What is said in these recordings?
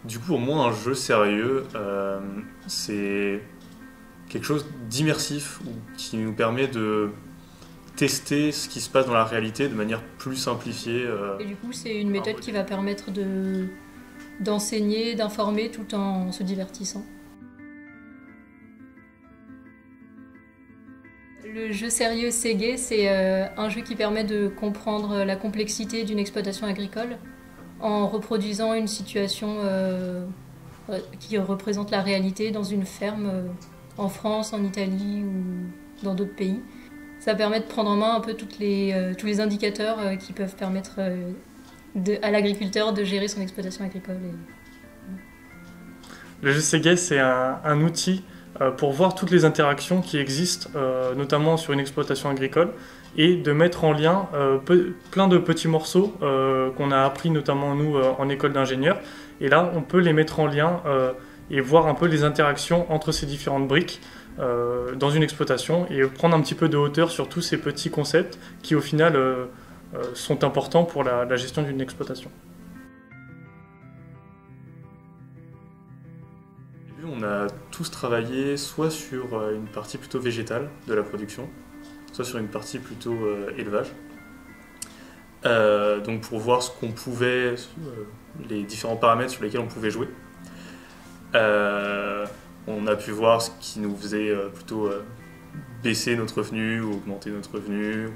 Du coup, pour moi, un jeu sérieux, c'est quelque chose d'immersif ou qui nous permet de tester ce qui se passe dans la réalité de manière plus simplifiée. Et du coup, c'est une méthode qui va permettre d'enseigner, d'informer tout en se divertissant. Le jeu sérieux Ségué, c'est un jeu qui permet de comprendre la complexité d'une exploitation agricole en reproduisant une situation qui représente la réalité dans une ferme en France, en Italie ou dans d'autres pays. Ça permet de prendre en main un peu tous les indicateurs qui peuvent permettre à l'agriculteur de gérer son exploitation agricole. Le jeu Ségué, c'est un outil pour voir toutes les interactions qui existent, notamment sur une exploitation agricole, et de mettre en lien plein de petits morceaux qu'on a appris notamment nous en école d'ingénieur. Et là, on peut les mettre en lien et voir un peu les interactions entre ces différentes briques dans une exploitation et prendre un petit peu de hauteur sur tous ces petits concepts qui au final sont importants pour la gestion d'une exploitation. On a tous travaillé soit sur une partie plutôt végétale de la production, soit sur une partie plutôt élevage. Donc pour voir ce qu'on pouvait, les différents paramètres sur lesquels on pouvait jouer. On a pu voir ce qui nous faisait plutôt baisser notre revenu ou augmenter notre revenu,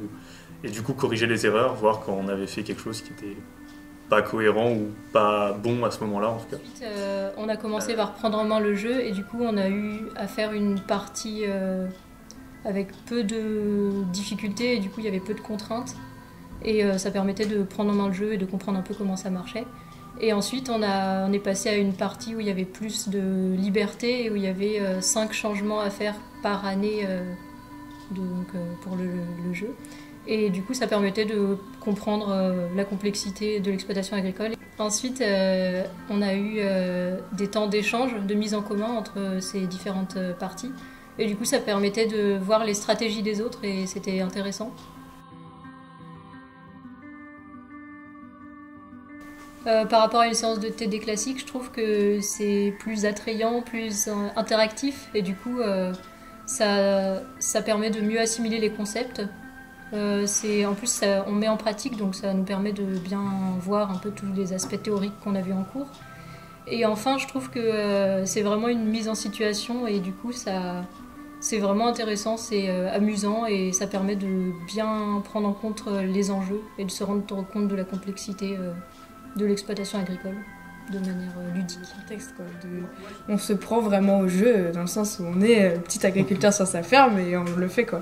et du coup corriger les erreurs, voir quand on avait fait quelque chose qui était pas cohérent ou pas bon à ce moment-là en tout cas. Ensuite, on a commencé par prendre en main le jeu et du coup on a eu à faire une partie avec peu de difficultés et du coup il y avait peu de contraintes et ça permettait de prendre en main le jeu et de comprendre un peu comment ça marchait. Et ensuite on est passé à une partie où il y avait plus de liberté et où il y avait 5 changements à faire par année pour le jeu. Et du coup, ça permettait de comprendre la complexité de l'exploitation agricole. Ensuite, on a eu des temps d'échange, de mise en commun entre ces différentes parties. Et du coup, ça permettait de voir les stratégies des autres et c'était intéressant. Par rapport à une séance de TD classique, je trouve que c'est plus attrayant, plus interactif. Et du coup, ça permet de mieux assimiler les concepts. En plus, on met en pratique, donc ça nous permet de bien voir un peu tous les aspects théoriques qu'on a vus en cours. Et enfin, je trouve que c'est vraiment une mise en situation et du coup, c'est vraiment intéressant, c'est amusant et ça permet de bien prendre en compte les enjeux et de se rendre compte de la complexité de l'exploitation agricole de manière ludique. Contexte, quoi, on se prend vraiment au jeu dans le sens où on est petit agriculteur sur sa ferme et on le fait quoi.